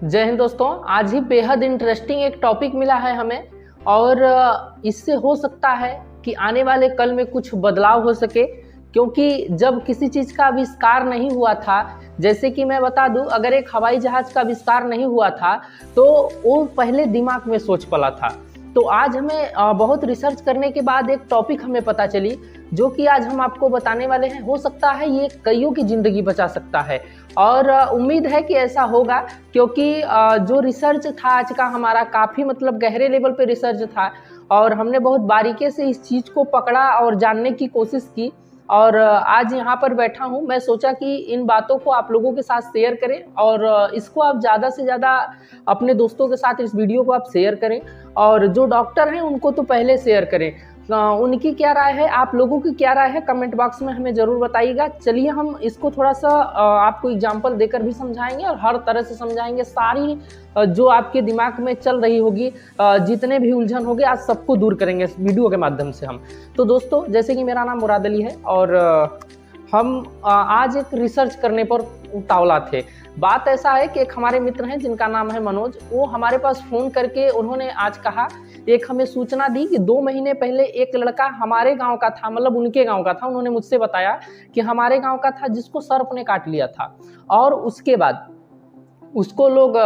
जय हिंद दोस्तों। आज ही बेहद इंटरेस्टिंग एक टॉपिक मिला है हमें और इससे हो सकता है कि आने वाले कल में कुछ बदलाव हो सके, क्योंकि जब किसी चीज़ का आविष्कार नहीं हुआ था, जैसे कि मैं बता दूं, अगर एक हवाई जहाज़ का आविष्कार नहीं हुआ था तो वो पहले दिमाग में सोच पड़ा था। तो आज हमें बहुत रिसर्च करने के बाद एक टॉपिक हमें पता चली, जो कि आज हम आपको बताने वाले हैं। हो सकता है ये कईयों की ज़िंदगी बचा सकता है और उम्मीद है कि ऐसा होगा, क्योंकि जो रिसर्च था आज का हमारा काफ़ी मतलब गहरे लेवल पे रिसर्च था और हमने बहुत बारीकी से इस चीज़ को पकड़ा और जानने की कोशिश की। और आज यहाँ पर बैठा हूँ, मैं सोचा कि इन बातों को आप लोगों के साथ शेयर करें और इसको आप ज़्यादा से ज़्यादा अपने दोस्तों के साथ इस वीडियो को आप शेयर करें और जो डॉक्टर हैं उनको तो पहले शेयर करें। उनकी क्या राय है, आप लोगों की क्या राय है, कमेंट बॉक्स में हमें ज़रूर बताइएगा। चलिए हम इसको थोड़ा सा आपको एग्जांपल देकर भी समझाएंगे और हर तरह से समझाएंगे। सारी जो आपके दिमाग में चल रही होगी, जितने भी उलझन होंगे, आज सबको दूर करेंगे इस वीडियो के माध्यम से हम। तो दोस्तों, जैसे कि मेरा नाम मुराद अली है और हम आज एक रिसर्च करने पर उतावला थे। बात ऐसा है कि एक हमारे मित्र हैं जिनका नाम है मनोज, वो हमारे पास फ़ोन करके उन्होंने आज कहा, एक हमें सूचना दी कि 2 महीने पहले एक लड़का हमारे गांव का था, मतलब उनके गांव का था। उन्होंने मुझसे बताया कि हमारे गांव का था, जिसको सर्प ने काट लिया था और उसके बाद उसको लोग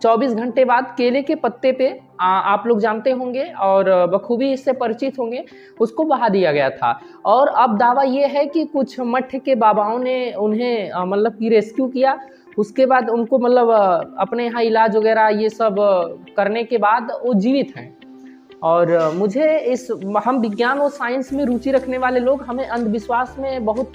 24 घंटे बाद केले के पत्ते पे, आप लोग जानते होंगे और बखूबी इससे परिचित होंगे, उसको बहा दिया गया था। और अब दावा ये है कि कुछ मठ के बाबाओं ने उन्हें मतलब कि रेस्क्यू किया। उसके बाद उनको मतलब अपने यहाँ इलाज वगैरह ये सब करने के बाद वो जीवित हैं। और मुझे हम विज्ञान और साइंस में रुचि रखने वाले लोग, हमें अंधविश्वास में बहुत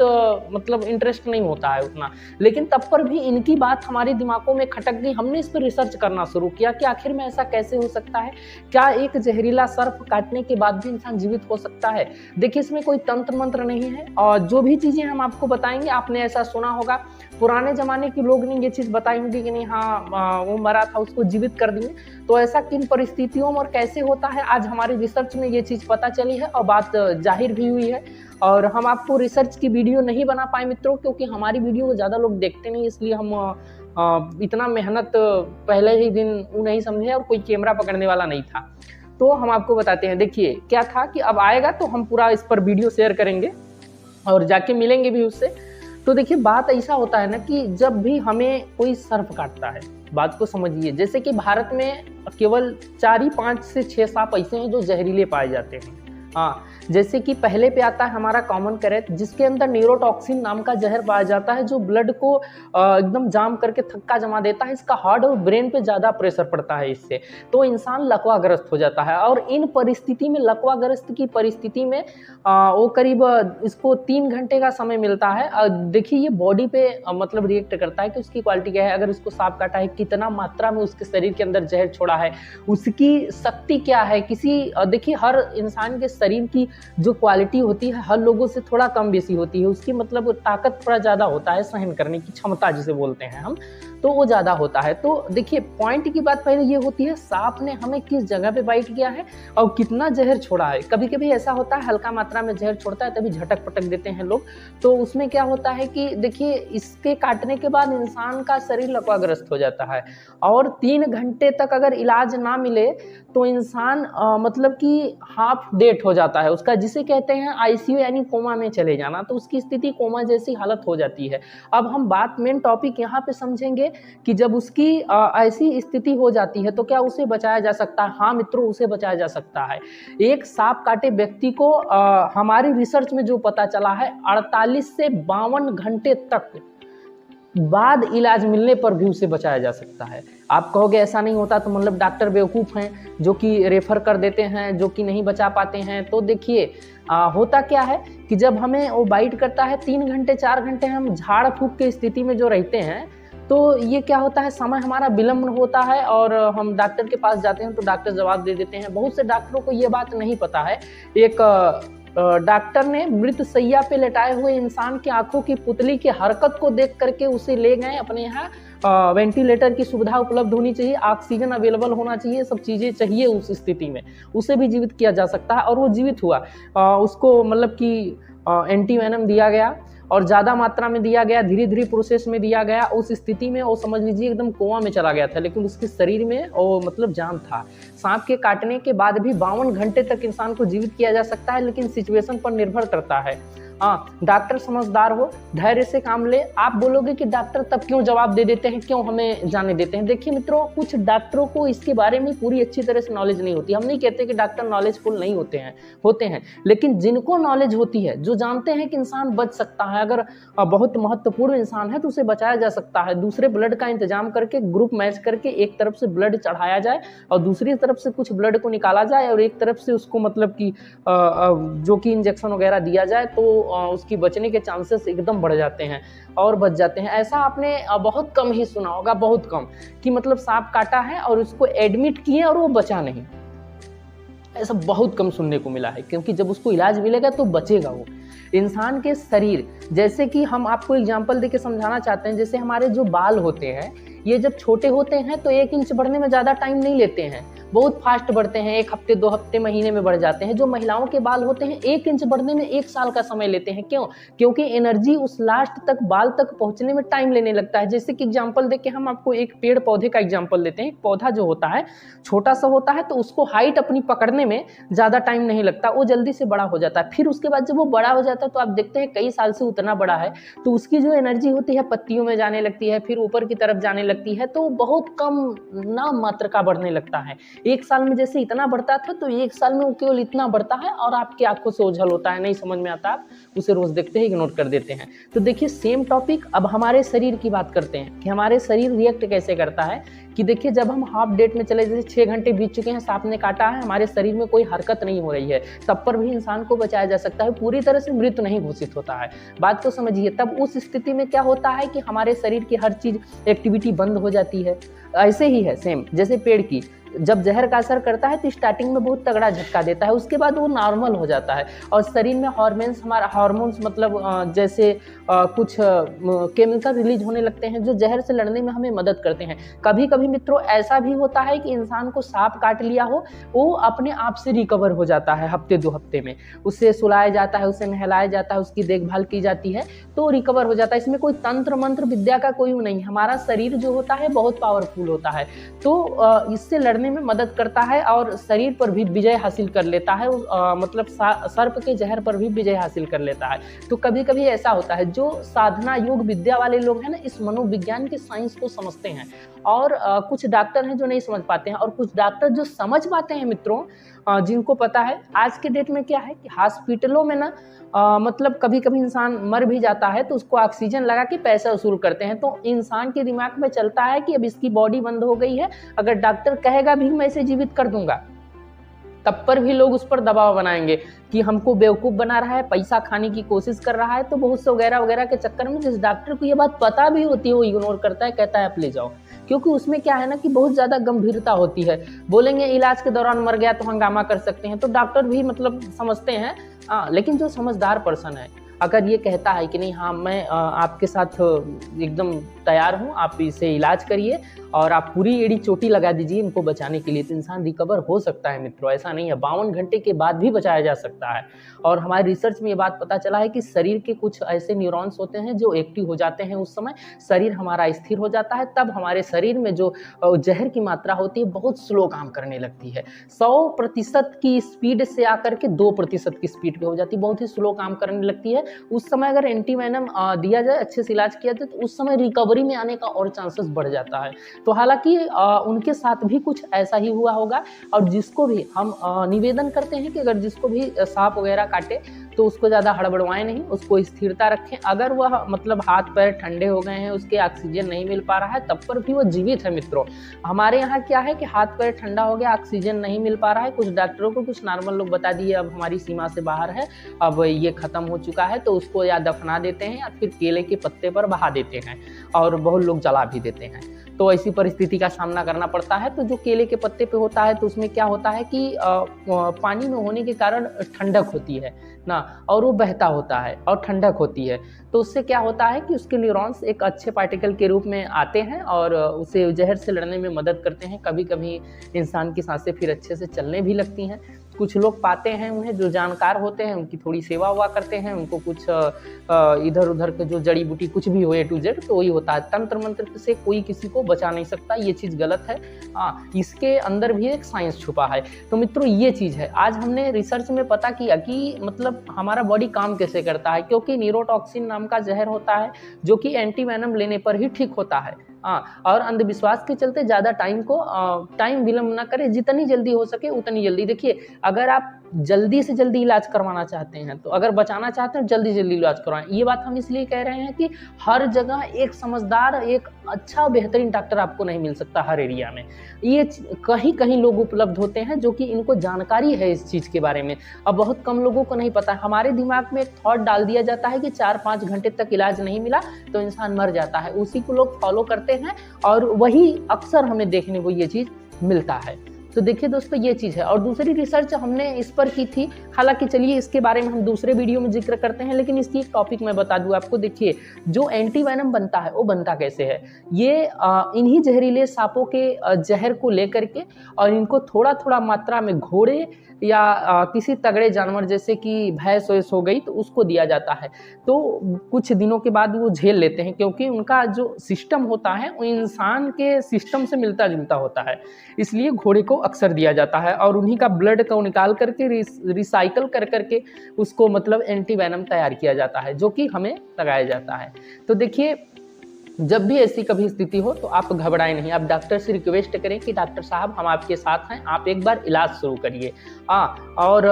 मतलब इंटरेस्ट नहीं होता है उतना, लेकिन तब पर भी इनकी बात हमारे दिमागों में खटक गई। हमने इस पर रिसर्च करना शुरू किया कि आखिर में ऐसा कैसे हो सकता है, क्या एक जहरीला सर्प काटने के बाद भी इंसान जीवित हो सकता है। देखिए, इसमें कोई तंत्र मंत्र नहीं है और जो भी चीज़ें हम आपको बताएंगे, आपने ऐसा सुना होगा, पुराने ज़माने के लोग ने ये चीज़ बताई होगी कि नहीं, हाँ वो मरा था, उसको जीवित कर दिए। तो ऐसा किन परिस्थितियों में और कैसे होता है, आज हमारी रिसर्च में ये चीज़ पता चली है और बात जाहिर भी हुई है। और हम आपको रिसर्च की वीडियो नहीं बना पाए मित्रों, क्योंकि हमारी वीडियो को ज़्यादा लोग देखते नहीं, इसलिए हम इतना मेहनत पहले ही दिन वो नहीं समझे और कोई कैमरा पकड़ने वाला नहीं था। तो हम आपको बताते हैं। देखिए क्या था कि अब आएगा तो हम पूरा इस पर वीडियो शेयर करेंगे और जाके मिलेंगे भी उससे। तो देखिए, बात ऐसा होता है ना कि जब भी हमें कोई सर्प काटता है, बात को समझिए, जैसे कि भारत में केवल 4 ही 5 से 6 सांप ऐसे हैं जो जहरीले पाए जाते हैं। हाँ, जैसे कि पहले पे आता है हमारा कॉमन करैट, जिसके अंदर न्यूरोटॉक्सिन नाम का जहर पाया जाता है, जो ब्लड को एकदम जाम करके थक्का जमा देता है। इसका हार्ट और ब्रेन पे ज़्यादा प्रेशर पड़ता है, इससे तो इंसान लकवाग्रस्त हो जाता है। और इन परिस्थिति में, लकवाग्रस्त की परिस्थिति में वो करीब इसको 3 घंटे का समय मिलता है। देखिए, ये बॉडी पे मतलब रिएक्ट करता है कि उसकी क्वालिटी क्या है, अगर इसको सांप काटा है, कितना मात्रा में उसके शरीर के अंदर जहर छोड़ा है, उसकी शक्ति क्या है। देखिए, हर इंसान के शरीर की जो क्वालिटी होती है हर लोगों से थोड़ा कम बेसी होती है, उसकी मतलब ताकत थोड़ा ज़्यादा होता है, सहन करने की क्षमता जिसे बोलते हैं हम, तो वो ज़्यादा होता है। तो देखिए, पॉइंट की बात पहले ये होती है, सांप ने हमें किस जगह पे बाइट किया है और कितना जहर छोड़ा है। कभी कभी ऐसा होता है हल्का मात्रा में जहर छोड़ता है, तभी झटक पटक देते हैं लोग। तो उसमें क्या होता है कि देखिए, इसके काटने के बाद इंसान का शरीर लकवाग्रस्त हो जाता है और 3 घंटे तक अगर इलाज ना मिले तो इंसान मतलब कि हाफ डेड हो जाता है उसका, जिसे कहते हैं आईसीयू यानी कोमा में चले जाना। तो उसकी स्थिति कोमा जैसी हालत हो जाती है। अब हम बात मेन टॉपिक यहाँ पे समझेंगे कि जब उसकी ऐसी स्थिति हो जाती है तो क्या उसे बचाया जा सकता है। हाँ मित्रों, उसे बचाया जा सकता है। एक सांप काटे व्यक्ति को हमारी रिसर्च में जो पता चला है, 48 से 52 घंटे तक बाद इलाज मिलने पर भी उसे बचाया जा सकता है। आप कहोगे ऐसा नहीं होता तो मतलब डॉक्टर बेवकूफ़ हैं जो कि रेफर कर देते हैं, जो कि नहीं बचा पाते हैं। तो देखिए, होता क्या है कि जब हमें वो बाइट करता है, 3 घंटे 4 घंटे हम झाड़ फूक की स्थिति में जो रहते हैं, तो ये क्या होता है, समय हमारा विलम्ब होता है और हम डॉक्टर के पास जाते हैं तो डॉक्टर जवाब दे देते हैं। बहुत से डॉक्टरों को ये बात नहीं पता है। एक डॉक्टर ने मृत सैया पे लेटाए हुए इंसान की आंखों की पुतली की हरकत को देख करके उसे ले गए अपने यहाँ। वेंटिलेटर की सुविधा उपलब्ध होनी चाहिए, ऑक्सीजन अवेलेबल होना चाहिए, सब चीज़ें चाहिए। उस स्थिति में उसे भी जीवित किया जा सकता है और वो जीवित हुआ। उसको मतलब कि एंटी वेनम दिया गया और ज़्यादा मात्रा में दिया गया, धीरे धीरे प्रोसेस में दिया गया। उस स्थिति में वो समझ लीजिए एकदम कोमा में चला गया था, लेकिन उसके शरीर में वो मतलब जान था। सांप के काटने के बाद भी 52 घंटे तक इंसान को जीवित किया जा सकता है, लेकिन सिचुएशन पर निर्भर करता है। हाँ, डॉक्टर समझदार हो, धैर्य से काम ले। आप बोलोगे कि डॉक्टर तब क्यों जवाब दे देते हैं, क्यों हमें जाने देते हैं? देखिए मित्रों, कुछ डॉक्टरों को इसके बारे में पूरी अच्छी तरह से नॉलेज नहीं होती। हम नहीं कहते कि डॉक्टर नॉलेजफुल नहीं होते हैं, लेकिन जिनको नॉलेज होती है, जो जानते हैं कि इंसान बच सकता है, अगर बहुत महत्वपूर्ण इंसान है तो उसे बचाया जा सकता है। दूसरे ब्लड का इंतजाम करके, ग्रुप मैच करके एक तरफ से ब्लड चढ़ाया जाए और दूसरी तरफ से कुछ ब्लड को निकाला जाए और एक तरफ से उसको मतलब कि जो कि इंजेक्शन वगैरह दिया जाए, तो उसकी बचने के चांसेस एकदम बढ़ जाते हैं और बच जाते हैं। ऐसा आपने बहुत कम ही सुना होगा, बहुत कम, कि मतलब सांप काटा है और उसको एडमिट किए और वो बचा नहीं। ऐसा बहुत कम सुनने को मिला है, क्योंकि जब उसको इलाज मिलेगा तो बचेगा वो। इंसान के शरीर, जैसे कि हम आपको एग्जांपल देके समझाना चाहते हैं, जैसे हमारे जो बाल होते हैं, ये जब छोटे होते हैं तो 1 इंच बढ़ने में ज़्यादा टाइम नहीं लेते हैं, बहुत फास्ट बढ़ते हैं, 1 हफ्ते 2 हफ्ते महीने में बढ़ जाते हैं। जो महिलाओं के बाल होते हैं 1 इंच बढ़ने में 1 साल का समय लेते हैं। क्यों? क्योंकि एनर्जी उस लास्ट तक, बाल तक पहुंचने में टाइम लेने लगता है। जैसे कि एग्जांपल देके हम आपको एक पेड़ पौधे का एग्जांपल देते हैं। पौधा जो होता है छोटा सा होता है, तो उसको हाइट अपनी पकड़ने में ज़्यादा टाइम नहीं लगता, वो जल्दी से बड़ा हो जाता है। फिर उसके बाद जब वो बड़ा हो जाता है तो आप देखते हैं कई साल से उतना बड़ा है, तो उसकी जो एनर्जी होती है पत्तियों में जाने लगती है, फिर ऊपर की तरफ जाने लगती है, तो बहुत कम नाम मात्र का बढ़ने लगता है। 1 साल में जैसे इतना बढ़ता था, तो 1 साल में वो केवल इतना बढ़ता है और आपकी आंखों से ओझल होता है, नहीं समझ में आता, आप उसे रोज देखते हैं, इग्नोर कर देते हैं। तो देखिए सेम टॉपिक, अब हमारे शरीर की बात करते हैं कि हमारे शरीर रिएक्ट कैसे करता है। कि देखिए जब हम हाफ डेट में चले, जैसे 6 घंटे बीत चुके हैं, सांप ने काटा है, हमारे शरीर में कोई हरकत नहीं हो रही है, तब पर भी इंसान को बचाया जा सकता है, पूरी तरह से मृत नहीं घोषित होता है। बात को समझिए, तब उस स्थिति में क्या होता है कि हमारे शरीर की हर चीज एक्टिविटी बंद हो जाती है। ऐसे ही है सेम, जैसे पेड़ की जब जहर का असर करता है तो स्टार्टिंग में बहुत तगड़ा झटका देता है, उसके बाद वो नॉर्मल हो जाता है और शरीर में हार्मोन्स मतलब जैसे कुछ केमिकल रिलीज होने लगते हैं जो जहर से लड़ने में हमें मदद करते हैं। कभी कभी मित्रों ऐसा भी होता है कि इंसान को सांप काट लिया हो, वो अपने आप से रिकवर हो जाता है हफ्ते 2 हफ्ते में, उसे सुलाया जाता है, उसे नहलाया जाता है, उसकी देखभाल की जाती है तो रिकवर हो जाता है। इसमें कोई तंत्र मंत्र विद्या का कोई नहीं, हमारा शरीर जो होता है बहुत पावरफुल होता है, तो इससे लड़ने में मदद करता है और शरीर पर भी विजय हासिल कर लेता है, मतलब सर्प के जहर पर भी विजय हासिल कर लेता है। तो कभी कभी ऐसा होता है, जो साधना योग विद्या वाले लोग हैं ना, इस मनोविज्ञान के साइंस को समझते हैं और कुछ डॉक्टर हैं जो नहीं समझ पाते हैं, और कुछ डॉक्टर जो समझ पाते हैं मित्रों, जिनको पता है। आज के डेट में क्या है कि हॉस्पिटलों में ना मतलब कभी कभी इंसान मर भी जाता है तो उसको ऑक्सीजन लगा के पैसा वसूल करते हैं, तो इंसान के दिमाग में चलता है कि अब इसकी बॉडी बंद हो गई है, अगर डॉक्टर कहेगा भी मैं इसे जीवित कर दूंगा, तब पर भी लोग उस पर दबाव बनाएंगे कि हमको बेवकूफ़ बना रहा है, पैसा खाने की कोशिश कर रहा है। तो बहुत से वगैरह वगैरह के चक्कर में जिस डॉक्टर को ये बात पता भी होती है वो इग्नोर करता है, कहता है आप ले जाओ, क्योंकि उसमें क्या है ना कि बहुत ज़्यादा गंभीरता होती है। बोलेंगे इलाज के दौरान मर गया तो हंगामा कर सकते हैं, तो डॉक्टर भी मतलब समझते हैं। लेकिन जो समझदार पर्सन है, अगर ये कहता है कि नहीं हाँ मैं आपके साथ एकदम तैयार हूँ, आप इसे इलाज करिए और आप पूरी एड़ी चोटी लगा दीजिए इनको बचाने के लिए, तो इंसान रिकवर हो सकता है मित्रों। ऐसा नहीं है, 52 घंटे के बाद भी बचाया जा सकता है। और हमारे रिसर्च में ये बात पता चला है कि शरीर के कुछ ऐसे न्यूरॉन्स होते हैं जो एक्टिव हो जाते हैं, उस समय शरीर हमारा स्थिर हो जाता है, तब हमारे शरीर में जो जहर की मात्रा होती है बहुत स्लो काम करने लगती है। 100% की स्पीड से आकर के 2% की स्पीड पे हो जाती है, बहुत ही स्लो काम करने लगती है। उस समय अगर एंटीवेनम दिया जाए, अच्छे से इलाज किया जाए, तो उस समय रिकवरी में आने का और चांसेस बढ़ जाता है। तो हालांकि उनके साथ भी कुछ ऐसा ही हुआ होगा। और जिसको भी हम निवेदन करते हैं कि अगर जिसको भी सांप वगैरह काटे तो उसको ज़्यादा हड़बड़वाएं नहीं, उसको स्थिरता रखें। अगर वह मतलब हाथ पैर ठंडे हो गए हैं, उसके ऑक्सीजन नहीं मिल पा रहा है, तब पर भी वो जीवित है मित्रों। हमारे यहाँ क्या है कि हाथ पैर ठंडा हो गया, ऑक्सीजन नहीं मिल पा रहा है, कुछ डॉक्टरों को कुछ नॉर्मल लोग बता दिए अब हमारी सीमा से बाहर है, अब ये खत्म हो चुका है, तो उसको या दफना देते हैं या फिर केले के पत्ते पर बहा देते हैं और बहुत लोग जला भी देते हैं। तो ऐसी परिस्थिति का सामना करना पड़ता है। तो जो केले के पत्ते पे होता है तो उसमें क्या होता है कि पानी में होने के कारण ठंडक होती है ना, और वो बहता होता है और ठंडक होती है, तो उससे क्या होता है कि उसके न्यूरॉन्स एक अच्छे पार्टिकल के रूप में आते हैं और उसे जहर से लड़ने में मदद करते हैं। कभी कभी इंसान की सांसें फिर अच्छे से चलने भी लगती हैं। कुछ लोग पाते हैं उन्हें जो जानकार होते हैं, उनकी थोड़ी सेवा हुआ करते हैं, उनको कुछ इधर उधर के जो जड़ी बूटी कुछ भी हो A to Z तो वही होता है। तंत्र मंत्र से कोई किसी को बचा नहीं सकता, ये चीज़ गलत है। इसके अंदर भी एक साइंस छुपा है। तो मित्रों ये चीज़ है, आज हमने रिसर्च में पता किया कि मतलब हमारा बॉडी काम कैसे करता है, क्योंकि न्यूरोटॉक्सिन नाम का जहर होता है जो कि एंटीवेनम लेने पर ही ठीक होता है। और अंधविश्वास के चलते ज़्यादा टाइम विलम्ब ना करें, जितनी जल्दी हो सके उतनी जल्दी। देखिए, अगर आप जल्दी से जल्दी इलाज करवाना चाहते हैं, तो अगर बचाना चाहते हैं जल्दी जल्दी इलाज करवाएं। ये बात हम इसलिए कह रहे हैं कि हर जगह एक समझदार, एक अच्छा बेहतरीन डॉक्टर आपको नहीं मिल सकता हर एरिया में। ये कहीं कहीं लोग उपलब्ध होते हैं जो कि इनको जानकारी है इस चीज़ के बारे में, अब बहुत कम लोगों को नहीं पता। हमारे दिमाग में एक थॉट डाल दिया जाता है कि 4-5 घंटे तक इलाज नहीं मिला तो इंसान मर जाता है, उसी को लोग फॉलो करते हैं और वही अक्सर हमें देखने को ये चीज़ मिलता है। तो देखिए दोस्तों, ये चीज़ है। और दूसरी रिसर्च हमने इस पर की थी, हालांकि चलिए इसके बारे में हम दूसरे वीडियो में जिक्र करते हैं, लेकिन इसकी एक टॉपिक मैं बता दूं आपको। देखिए, जो एंटीवेनम बनता है वो बनता कैसे है, ये इन्हीं जहरीले सांपों के जहर को लेकर के और इनको थोड़ा थोड़ा मात्रा में घोड़े या किसी तगड़े जानवर जैसे कि भैंस वैस हो गई तो उसको दिया जाता है। तो कुछ दिनों के बाद वो झेल लेते हैं, क्योंकि उनका जो सिस्टम होता है वो इंसान के सिस्टम से मिलता जुलता होता है, इसलिए घोड़े को अक्सर दिया जाता है और उन्हीं का ब्लड को निकाल करके रिसाइकल कर करके उसको मतलब एंटीवेनम तैयार किया जाता है, जो कि हमें लगाया जाता है। तो देखिए, जब भी ऐसी कभी स्थिति हो तो आप घबराएं नहीं, आप डॉक्टर से रिक्वेस्ट करें कि डॉक्टर साहब हम आपके साथ हैं, आप एक बार इलाज शुरू करिए। और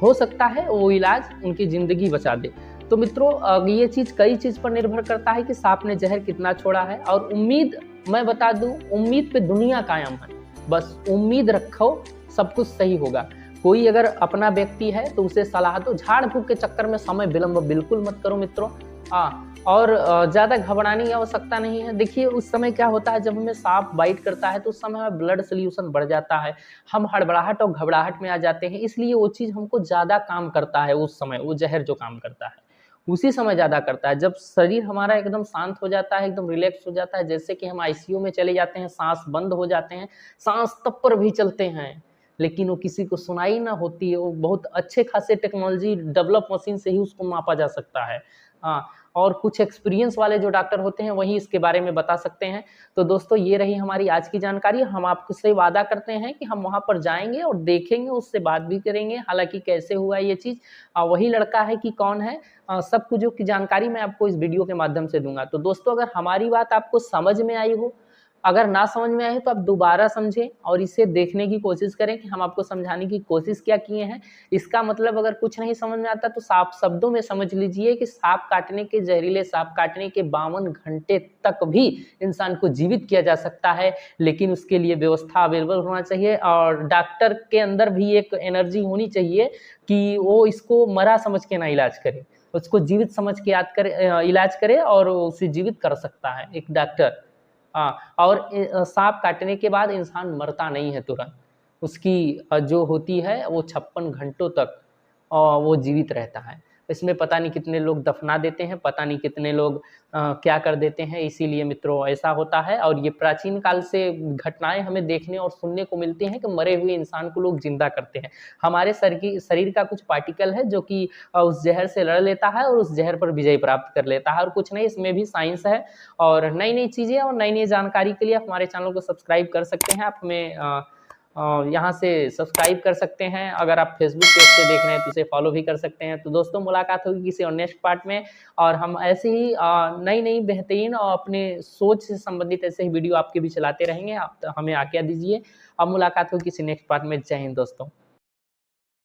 हो सकता है वो इलाज उनकी ज़िंदगी बचा दे। तो मित्रों, ये चीज़ कई चीज़ पर निर्भर करता है कि सांप ने जहर कितना छोड़ा है। और उम्मीद, मैं बता दूं, उम्मीद पे दुनिया कायम है, बस उम्मीद रखो, सब कुछ सही होगा। कोई अगर अपना व्यक्ति है तो उसे सलाह दो, झाड़ फूक के चक्कर में समय विलंब बिल्कुल मत करो मित्रों। और ज़्यादा घबराने की आवश्यकता नहीं है। देखिए, उस समय क्या होता है, जब हमें सांप बाइट करता है तो उस समय हमें ब्लड सोल्यूशन बढ़ जाता है, हम हड़बड़ाहट और घबराहट में आ जाते हैं, इसलिए वो चीज़ हमको ज़्यादा काम करता है। उस समय वो जहर जो काम करता है उसी समय ज़्यादा करता है, जब शरीर हमारा एकदम शांत हो जाता है, एकदम रिलैक्स हो जाता है, जैसे कि हम आईसीयू में चले जाते हैं, सांस बंद हो जाते हैं, सांस तब पर भी चलते हैं, लेकिन वो किसी को सुनाई ना होती है। वो बहुत अच्छे खासे टेक्नोलॉजी डेवलप मशीन से ही उसको मापा जा सकता है। और कुछ एक्सपीरियंस वाले जो डॉक्टर होते हैं वही इसके बारे में बता सकते हैं। तो दोस्तों, ये रही हमारी आज की जानकारी। हम आपसे वादा करते हैं कि हम वहाँ पर जाएंगे और देखेंगे, उससे बात भी करेंगे, हालांकि कैसे हुआ ये चीज़, वही लड़का है कि कौन है, सब कुछ की जानकारी मैं आपको इस वीडियो के माध्यम से दूंगा। तो दोस्तों, अगर हमारी बात आपको समझ में आई हो, अगर ना समझ में आए तो आप दोबारा समझें और इसे देखने की कोशिश करें कि हम आपको समझाने की कोशिश क्या किए हैं। इसका मतलब अगर कुछ नहीं समझ में आता तो साफ शब्दों में समझ लीजिए कि सांप काटने के, जहरीले सांप काटने के 52 घंटे तक भी इंसान को जीवित किया जा सकता है, लेकिन उसके लिए व्यवस्था अवेलेबल होना चाहिए और डॉक्टर के अंदर भी एक एनर्जी होनी चाहिए कि वो इसको मरा समझ के ना इलाज करे, उसको जीवित समझ के इलाज करे और उसे जीवित कर सकता है एक डॉक्टर। और सांप काटने के बाद इंसान मरता नहीं है तुरंत, उसकी जो होती है वो 56 घंटों तक वो जीवित रहता है। इसमें पता नहीं कितने लोग दफना देते हैं, पता नहीं कितने लोग क्या कर देते हैं, इसीलिए मित्रों ऐसा होता है। और ये प्राचीन काल से घटनाएं हमें देखने और सुनने को मिलती हैं कि मरे हुए इंसान को लोग जिंदा करते हैं। हमारे शरीर का कुछ पार्टिकल है जो कि उस जहर से लड़ लेता है और उस जहर पर विजय प्राप्त कर लेता है, और कुछ नहीं, इसमें भी साइंस है। और नई नई चीज़ें और नई नई जानकारी के लिए आप हमारे चैनल को सब्सक्राइब कर सकते हैं। आप हमें यहाँ से सब्सक्राइब कर सकते हैं। अगर आप फेसबुक पेज से देख रहे हैं तो उसे फॉलो भी कर सकते हैं। तो दोस्तों, मुलाकात होगी किसी और नेक्स्ट पार्ट में, और हम ऐसे ही नई नई बेहतरीन और अपने सोच से संबंधित ऐसे ही वीडियो आपके भी चलाते रहेंगे। आप हमें आज्ञा दीजिए। अब मुलाकात होगी किसी नेक्स्ट पार्ट में। जय हिंद दोस्तों।